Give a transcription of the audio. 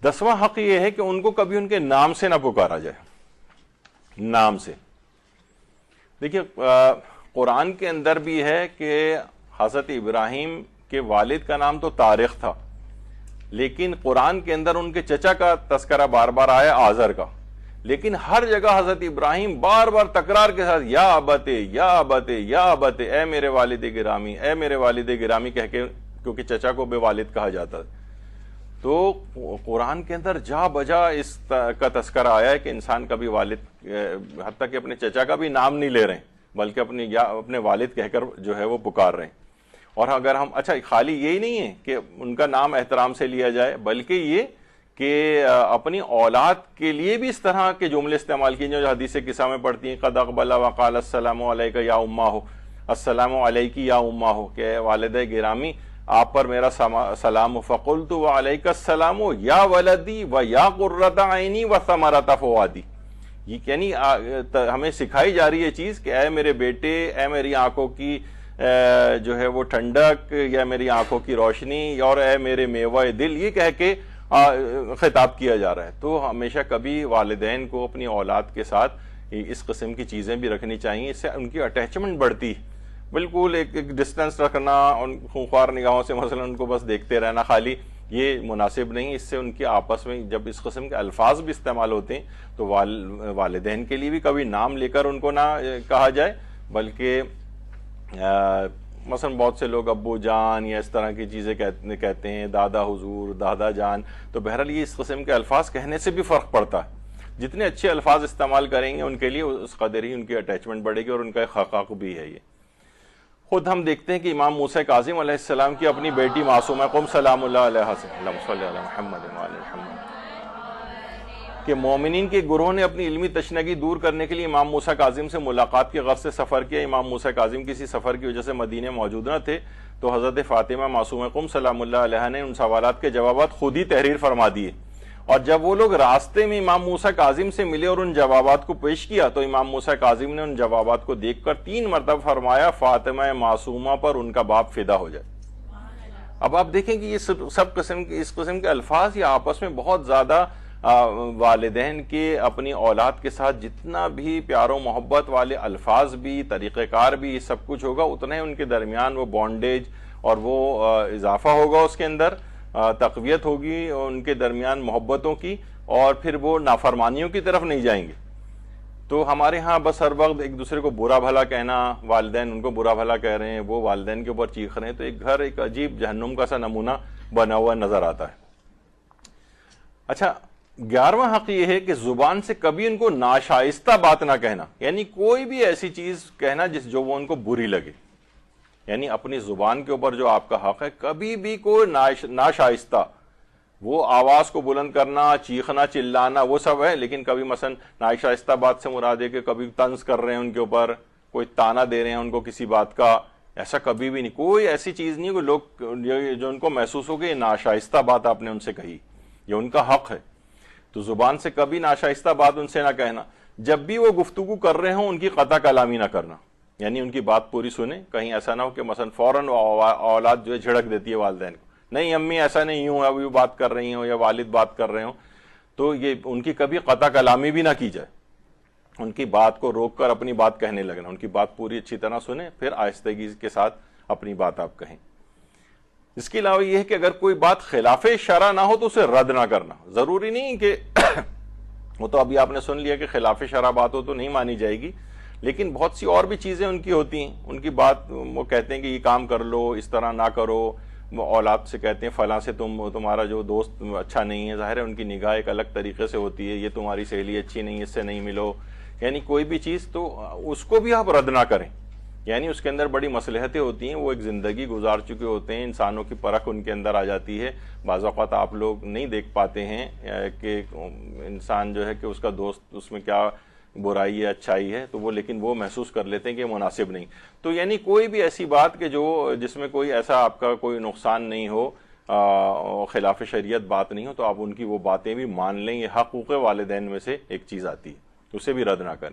10واں حق یہ ہے کہ ان کو کبھی ان کے نام سے نہ پکارا جائے، نام سے۔ دیکھیے قرآن کے اندر بھی ہے کہ حضرت ابراہیم کے والد کا نام تو طارق تھا، لیکن قرآن کے اندر ان کے چچا کا تذکرہ بار بار آیا، آزر کا، لیکن ہر جگہ حضرت ابراہیم بار بار تکرار کے ساتھ یا ابت یا ابت یا ابت، اے میرے والد گرامی، اے میرے والد گرامی کہہ کے، کیونکہ چچا کو بے والد کہا جاتا ہے۔ تو قرآن کے اندر جا بجا اس کا تذکرہ آیا ہے کہ انسان کبھی والد، حتیٰ کہ اپنے چچا کا بھی نام نہیں لے رہے ہیں، بلکہ اپنے والد کہہ کر جو ہے وہ پکار رہے ہیں۔ اور اگر ہم اچھا خالی یہی نہیں ہے کہ ان کا نام احترام سے لیا جائے، بلکہ یہ کہ اپنی اولاد کے لیے بھی اس طرح کے جملے استعمال کیے جو حدیث قصہ میں پڑھتی ہیں، قد اقبل وقال السلام علیک یا امہ ہو، السلام علیکی یا امہ ہو، کہ والدہ گرامی آپ پر میرا سلام، فقلت وعلیک السلام یا ولدی و یا قرۃ عینی و ثمرۃ فؤادی۔ یہ یعنی ہمیں سکھائی جا رہی ہے چیز کہ اے میرے بیٹے، اے میری آنکھوں کی جو ہے وہ ٹھنڈک، یا میری آنکھوں کی روشنی، اور اے میرے میوہ دل، یہ کہہ کے خطاب کیا جا رہا ہے۔ تو ہمیشہ کبھی والدین کو اپنی اولاد کے ساتھ اس قسم کی چیزیں بھی رکھنی چاہیے، اس سے ان کی اٹیچمنٹ بڑھتی ہے۔ بالکل ایک ڈسٹنس رکھنا، ان خونخوار نگاہوں سے مثلا ان کو بس دیکھتے رہنا خالی، یہ مناسب نہیں۔ اس سے ان کی آپس میں جب اس قسم کے الفاظ بھی استعمال ہوتے ہیں تو والدین کے لیے بھی کبھی نام لے کر ان کو نہ کہا جائے، بلکہ مثلا بہت سے لوگ ابو جان یا اس طرح کی چیزیں کہتے ہیں، دادا حضور، دادا جان، تو بہرحال یہ اس قسم کے الفاظ کہنے سے بھی فرق پڑتا ہے۔ جتنے اچھے الفاظ استعمال کریں گے ان کے لیے اس قدر ہی ان کی اٹیچمنٹ بڑھے گی، اور ان کا ایک حق بھی ہے۔ یہ خود ہم دیکھتے ہیں کہ امام موسیٰ کاظم علیہ السلام کی اپنی بیٹی معصومہ قم سلام اللہ علیہ سے، اللہم صلی علی محمد وعلی محمد، کہ مومنین کے گروہ نے اپنی علمی تشنگی دور کرنے کے لیے امام موسیٰ کاظم سے ملاقات کے غرض سے سفر کیا۔ امام موسیٰ کاظم کسی سفر کی وجہ سے مدینے موجود نہ تھے، تو حضرت فاطمہ معصومہ قم سلام اللہ علیہ نے ان سوالات کے جوابات خود ہی تحریر فرما دیے، اور جب وہ لوگ راستے میں امام موسیٰ کاظم سے ملے اور ان جوابات کو پیش کیا تو امام موسیٰ کاظم نے ان جوابات کو دیکھ کر 3 مرتبہ فرمایا فاطمہ معصومہ پر ان کا باپ فدا ہو جائے۔ اب آپ دیکھیں کہ یہ سب اس قسم کے الفاظ یہ آپس میں بہت زیادہ والدین کے اپنی اولاد کے ساتھ جتنا بھی پیار و محبت والے الفاظ بھی، طریقہ کار بھی، یہ سب کچھ ہوگا، اتنا ہی ان کے درمیان وہ بانڈیج اور وہ اضافہ ہوگا، اس کے اندر تقویت ہوگی ان کے درمیان محبتوں کی، اور پھر وہ نافرمانیوں کی طرف نہیں جائیں گے۔ تو ہمارے ہاں بس ہر وقت ایک دوسرے کو برا بھلا کہنا، والدین ان کو برا بھلا کہہ رہے ہیں، وہ والدین کے اوپر چیخ رہے ہیں، تو ایک گھر ایک عجیب جہنم کا سا نمونہ بنا ہوا نظر آتا ہے۔ اچھا 11واں حق یہ ہے کہ زبان سے کبھی ان کو ناشائستہ بات نہ کہنا، یعنی کوئی بھی ایسی چیز کہنا جو وہ ان کو بری لگے، یعنی اپنی زبان کے اوپر جو آپ کا حق ہے، کبھی بھی کوئی ناشائستہ، وہ آواز کو بلند کرنا، چیخنا، چلانا، وہ سب ہے، لیکن کبھی مثلا ناشائستہ بات سے مراد ہے کہ کبھی طنز کر رہے ہیں ان کے اوپر، کوئی تانا دے رہے ہیں ان کو کسی بات کا، ایسا کبھی بھی نہیں۔ کوئی ایسی چیز نہیں کہ لوگ جو ان کو محسوس ہو کہ یہ ناشائستہ بات آپ نے ان سے کہی، یہ ان کا حق ہے۔ تو زبان سے کبھی ناشائستہ بات ان سے نہ کہنا۔ جب بھی وہ گفتگو کر رہے ہوں ان کی قطع کلامی نہ کرنا، یعنی ان کی بات پوری سنیں، کہیں ایسا نہ ہو کہ مثلا فوراً اولاد جو ہے جھڑک دیتی ہے والدین کو، نہیں امی ایسا نہیں ہوں، ابھی بات کر رہی ہوں یا والد بات کر رہے ہوں، تو یہ ان کی کبھی قطع کلامی بھی نہ کی جائے، ان کی بات کو روک کر اپنی بات کہنے لگنا، ان کی بات پوری اچھی طرح سنیں، پھر آہستگی کے ساتھ اپنی بات آپ کہیں۔ اس کے علاوہ یہ ہے کہ اگر کوئی بات خلاف شرع نہ ہو تو اسے رد نہ کرنا۔ ضروری نہیں کہ وہ تو ابھی آپ نے سن لیا کہ خلاف شرع بات ہو تو نہیں مانی جائے گی، لیکن بہت سی اور بھی چیزیں ان کی ہوتی ہیں، ان کی بات وہ کہتے ہیں کہ یہ کام کر لو، اس طرح نہ کرو، وہ اولاد سے کہتے ہیں فلاں سے تمہارا جو دوست اچھا نہیں ہے، ظاہر ہے ان کی نگاہ ایک الگ طریقے سے ہوتی ہے، یہ تمہاری سہیلی اچھی نہیں ہے، اس سے نہیں ملو، یعنی کوئی بھی چیز تو اس کو بھی آپ رد نہ کریں، یعنی اس کے اندر بڑی مصلحتیں ہوتی ہیں، وہ ایک زندگی گزار چکے ہوتے ہیں، انسانوں کی پرکھ ان کے اندر آ جاتی ہے، بعض اوقات آپ لوگ نہیں دیکھ پاتے ہیں کہ انسان جو ہے کہ اس کا دوست اس میں کیا برائی ہے اچھائی ہے، تو وہ لیکن وہ محسوس کر لیتے ہیں کہ مناسب نہیں۔ تو یعنی کوئی بھی ایسی بات کہ جس میں کوئی ایسا آپ کا کوئی نقصان نہیں ہو، خلاف شریعت بات نہیں ہو، تو آپ ان کی وہ باتیں بھی مان لیں، یہ حقوق والدین میں سے ایک چیز آتی ہے، اسے بھی رد نہ کریں۔